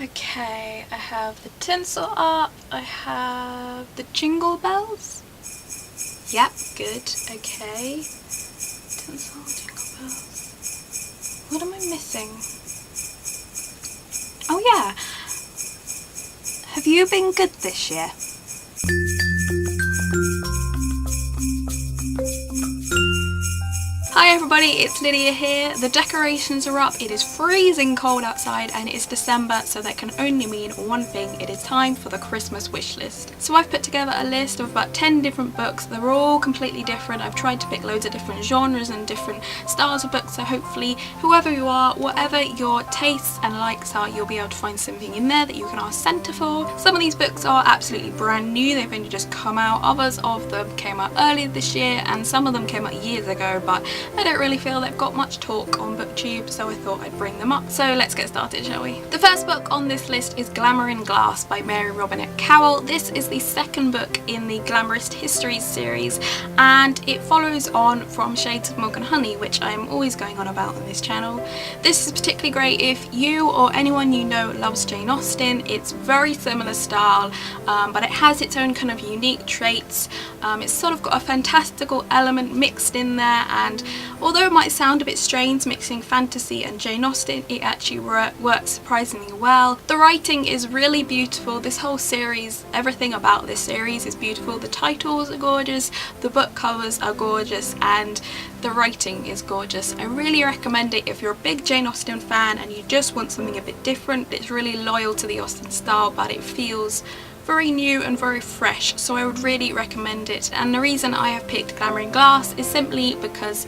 Okay, I have the tinsel art, I have the jingle bells. Yep, good, okay. Tinsel, jingle bells. What am I missing? Oh yeah. Have you been good this year? Hi everybody, it's Lydia here. The decorations are up, it is freezing cold outside and it is December, so that can only mean one thing: it is time for the Christmas wish list. So I've put together a list of about 10 different books. They're all completely different. I've tried to pick loads of different genres and different styles of books, so hopefully whoever you are, whatever your tastes and likes are, you'll be able to find something in there that you can ask Santa for. Some of these books are absolutely brand new, they've only just come out. Others of them came out earlier this year and some of them came out years ago, but I don't really feel they've got much talk on BookTube, so I thought I'd bring them up. So let's get started, shall we? The first book on this list is Glamour in Glass by Mary Robinette Kowal. This is the second book in the Glamourist Histories series, and it follows on from Shades of Milk and Honey, which I'm always going on about on this channel. This is particularly great if you or anyone you know loves Jane Austen. It's very similar style, but it has its own kind of unique traits. It's sort of got a fantastical element mixed in there, and although it might sound a bit strange mixing fantasy and Jane Austen, it actually works surprisingly well. The writing is really beautiful. This whole series, everything about this series is beautiful. The titles are gorgeous, the book covers are gorgeous, and the writing is gorgeous. I really recommend it if you're a big Jane Austen fan and you just want something a bit different. It's really loyal to the Austen style, but it feels very new and very fresh, so I would really recommend it. And the reason I have picked Glamour in Glass is simply because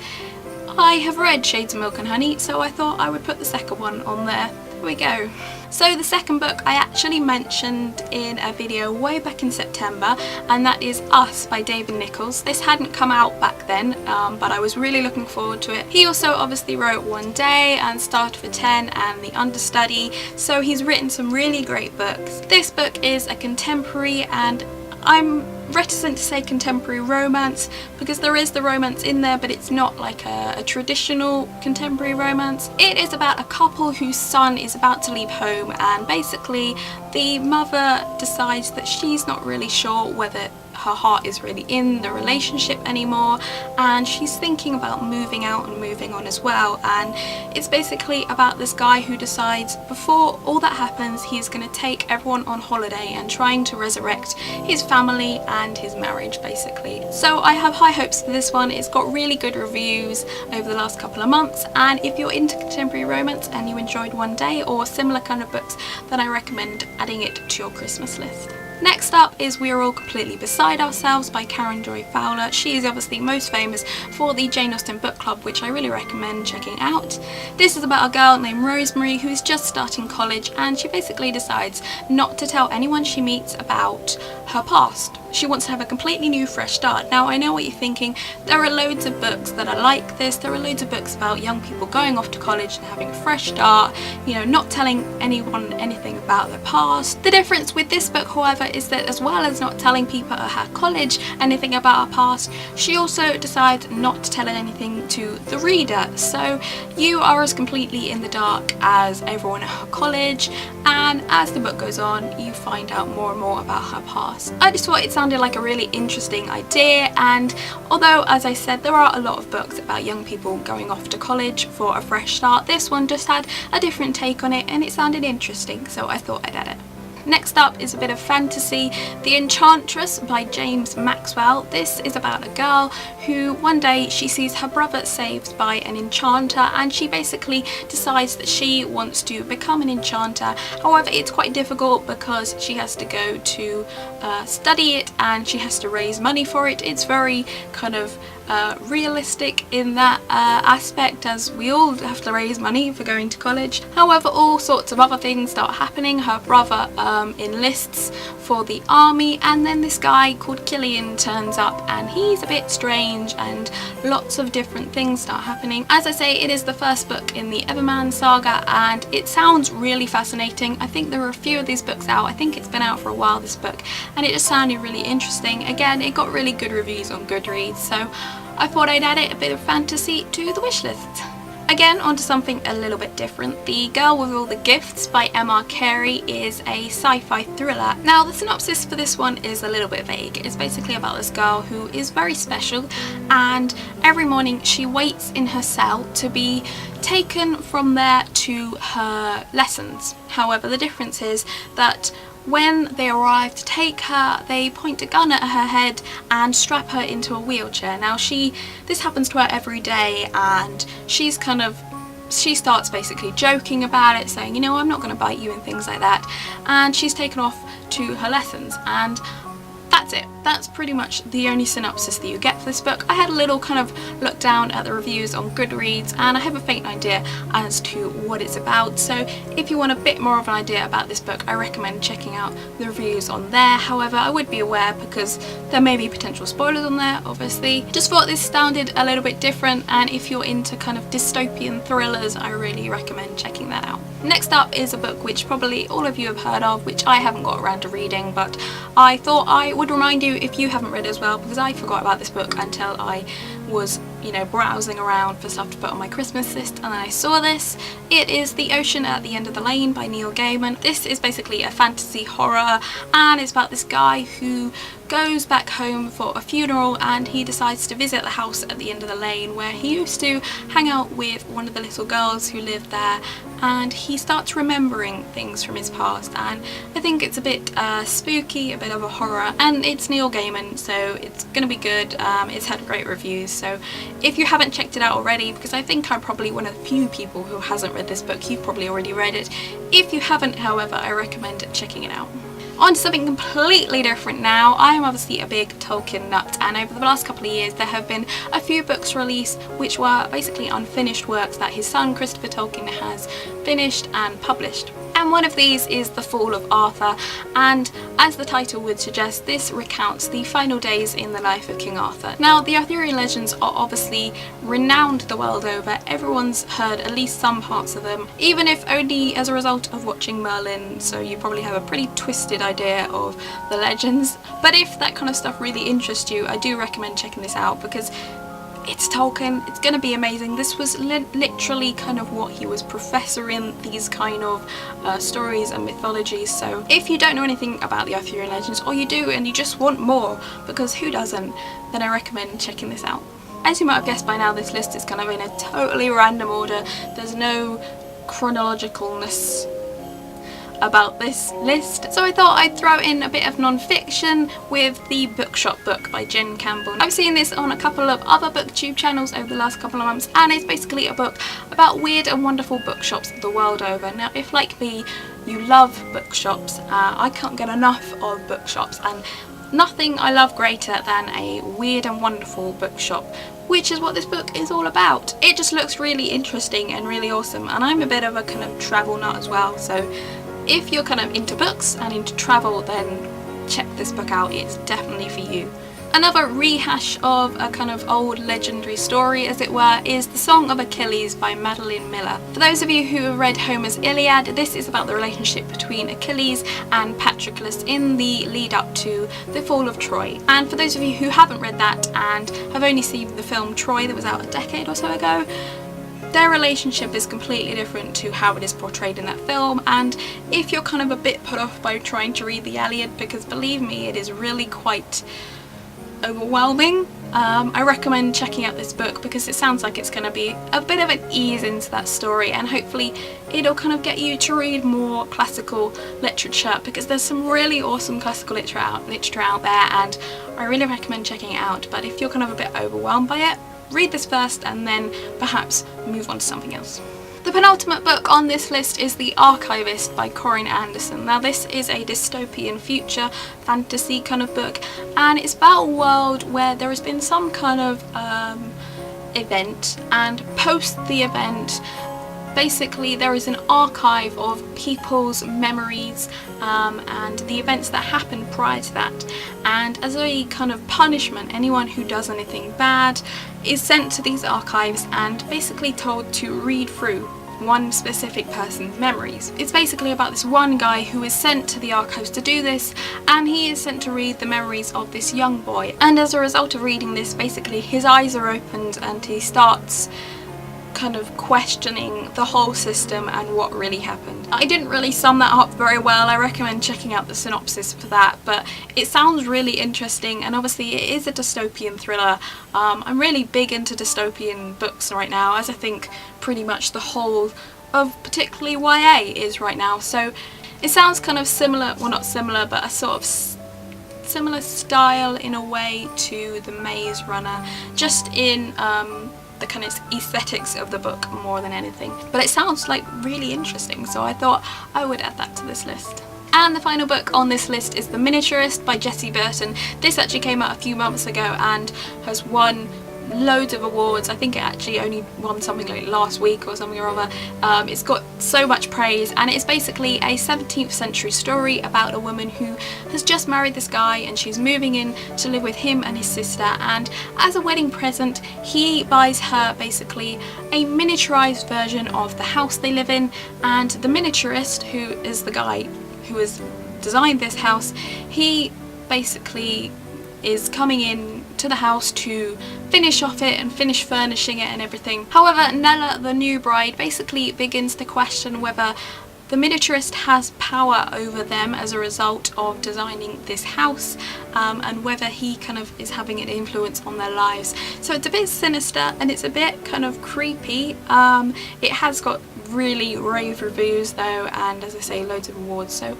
I have read Shades of Milk and Honey, so I thought I would put the second one on there. Here we go. So the second book I actually mentioned in a video way back in September, and that is Us by David Nicholls. This hadn't come out back then, but I was really looking forward to it. He also obviously wrote One Day and Started for 10 and The Understudy, so he's written some really great books. This book is a contemporary, and I'm reticent to say contemporary romance because there is the romance in there, but it's not like a traditional contemporary romance. It is about a couple whose son is about to leave home, and basically the mother decides that she's not really sure whether her heart is really in the relationship anymore, and she's thinking about moving out and moving on as well. And it's basically about this guy who decides before all that happens he's going to take everyone on holiday and trying to resurrect his family and his marriage basically. So I have high hopes for this one. It's got really good reviews over the last couple of months, and if you're into contemporary romance and you enjoyed One Day or similar kind of books, then I recommend adding it to your Christmas list. Next up is We Are All Completely Beside Ourselves by Karen Joy Fowler. She is obviously most famous for the Jane Austen book club, which I really recommend checking out. This is about a girl named Rosemary who's just starting college, and she basically decides not to tell anyone she meets about her past. She wants to have a completely new fresh start. Now I know what you're thinking, there are loads of books that are like this. There are loads of books about young people going off to college and having a fresh start, you know, not telling anyone anything about their past. The difference with this book, however, is that as well as not telling people at her college anything about her past, she also decides not to tell anything to the reader. So you are as completely in the dark as everyone at her college, and as the book goes on you find out more and more about her past. I just thought it sounded like a really interesting idea, and although as I said there are a lot of books about young people going off to college for a fresh start, this one just had a different take on it and it sounded interesting, so I thought I'd add it. Next up is a bit of fantasy, The Enchantress by James Maxwell. This is about a girl who one day she sees her brother saved by an enchanter, and she basically decides that she wants to become an enchanter. However, it's quite difficult because she has to go to study it and she has to raise money for it. It's very kind of realistic in that aspect, as we all have to raise money for going to college. However, all sorts of other things start happening. Her brother enlists for the army, and then this guy called Killian turns up and he's a bit strange, and lots of different things start happening. As I say, it is the first book in the Everman saga and it sounds really fascinating. I think there are a few of these books out. I think it's been out for a while, this book, and it just sounded really interesting. Again, it got really good reviews on Goodreads, so I thought I'd add it, a bit of fantasy to the wish list. Again, onto something a little bit different. The Girl with All the Gifts by M.R. Carey is a sci-fi thriller. Now, the synopsis for this one is a little bit vague. It's basically about this girl who is very special, and every morning she waits in her cell to be taken from there to her lessons. However, the difference is that when they arrive to take her, they point a gun at her head and strap her into a wheelchair. Now this happens to her every day, and she starts basically joking about it, saying, you know, I'm not going to bite you and things like that, and she's taken off to her lessons, and that's it. That's pretty much the only synopsis that you get for this book. I had a little kind of look down at the reviews on Goodreads, and I have a faint idea as to what it's about, so if you want a bit more of an idea about this book, I recommend checking out the reviews on there. However, I would be aware because there may be potential spoilers on there, obviously. Just thought this sounded a little bit different, and if you're into kind of dystopian thrillers, I really recommend checking that out. Next up is a book which probably all of you have heard of, which I haven't got around to reading, but I thought I would remind you if you haven't read as well, because I forgot about this book until I was, you know, browsing around for stuff to put on my Christmas list, and then I saw this. It is The Ocean at the End of the Lane by Neil Gaiman. This is basically a fantasy horror, and it's about this guy who goes back home for a funeral, and he decides to visit the house at the end of the lane where he used to hang out with one of the little girls who lived there, and he starts remembering things from his past, and I think it's a bit spooky, a bit of a horror, and it's Neil Gaiman, so it's gonna be good. It's had great reviews, so if you haven't checked it out already, because I think I'm probably one of the few people who hasn't read this book, you've probably already read it. If you haven't, however, I recommend checking it out. On to something completely different now. I am obviously a big Tolkien nut, and over the last couple of years there have been a few books released which were basically unfinished works that his son Christopher Tolkien has finished and published. And one of these is The Fall of Arthur, and as the title would suggest, this recounts the final days in the life of King Arthur. Now, the Arthurian legends are obviously renowned the world over. Everyone's heard at least some parts of them, even if only as a result of watching Merlin, so you probably have a pretty twisted idea of the legends. But if that kind of stuff really interests you, I do recommend checking this out, because it's Tolkien, it's gonna be amazing. This was literally kind of what he was professor in, these kind of stories and mythologies. So if you don't know anything about the Arthurian legends, or you do and you just want more, because who doesn't, then I recommend checking this out. As you might have guessed by now, this list is kind of in a totally random order. There's no chronologicalness about this list, so I thought I'd throw in a bit of non-fiction with The Bookshop Book by Jen Campbell. I've seen this on a couple of other booktube channels over the last couple of months, and it's basically a book about weird and wonderful bookshops the world over. Now, if like me you love bookshops, I can't get enough of bookshops, and nothing I love greater than a weird and wonderful bookshop, which is what this book is all about. It just looks really interesting and really awesome, and I'm a bit of a kind of travel nut as well, so if you're kind of into books and into travel, then check this book out, it's definitely for you. Another rehash of a kind of old legendary story, as it were, is The Song of Achilles by Madeline Miller. For those of you who have read Homer's Iliad, this is about the relationship between Achilles and Patroclus in the lead up to the fall of Troy. And for those of you who haven't read that and have only seen the film Troy that was out a decade or so ago, their relationship is completely different to how it is portrayed in that film, and if you're kind of a bit put off by trying to read the Iliad, because believe me, it is really quite overwhelming, I recommend checking out this book, because it sounds like it's going to be a bit of an ease into that story, and hopefully it'll kind of get you to read more classical literature, because there's some really awesome classical literature out there, and I really recommend checking it out. But if you're kind of a bit overwhelmed by it, read this first and then perhaps move on to something else. The penultimate book on this list is The Archivist by Corinne Anderson. Now, this is a dystopian future fantasy kind of book, and it's about a world where there has been some kind of event, and post the event, basically there is an archive of people's memories and the events that happened prior to that, and as a kind of punishment, anyone who does anything bad is sent to these archives and basically told to read through one specific person's memories. It's basically about this one guy who is sent to the archives to do this, and he is sent to read the memories of this young boy, and as a result of reading this, basically his eyes are opened and he starts kind of questioning the whole system and what really happened. I didn't really sum that up very well. I recommend checking out the synopsis for that, but it sounds really interesting, and obviously it is a dystopian thriller. I'm really big into dystopian books right now, as I think pretty much the whole of particularly YA is right now. So it sounds kind of similar, well not similar, but a sort of similar style in a way to The Maze Runner, just in the kind of aesthetics of the book more than anything. But it sounds like really interesting, so I thought I would add that to this list. And the final book on this list is The Miniaturist by Jessie Burton. This actually came out a few months ago and has won loads of awards. I think it actually only won something like last week or something or other. It's got so much praise, and it's basically a 17th century story about a woman who has just married this guy and she's moving in to live with him and his sister, and as a wedding present he buys her basically a miniaturized version of the house they live in, and the miniaturist, who is the guy who has designed this house, he basically is coming in to the house to finish off it and finish furnishing it and everything. However, Nella, the new bride, basically begins to question whether the miniaturist has power over them as a result of designing this house, and whether he kind of is having an influence on their lives. So it's a bit sinister and it's a bit kind of creepy. It has got really rave reviews though, and as I say, loads of awards, so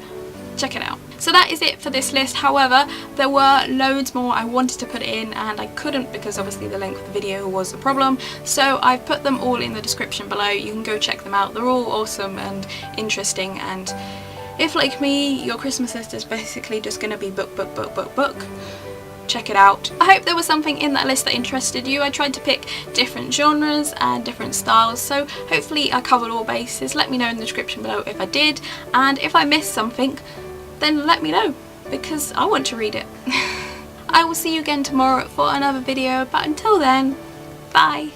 check it out. So that is it for this list. However, there were loads more I wanted to put in and I couldn't because obviously the length of the video was a problem, so I've put them all in the description below. You can go check them out. They're all awesome and interesting, and if like me your Christmas list is basically just going to be book, check it out. I hope there was something in that list that interested you. I tried to pick different genres and different styles, so hopefully I covered all bases. Let me know in the description below if I did, and if I missed something then let me know, because I want to read it. I will see you again tomorrow for another video, but until then, bye!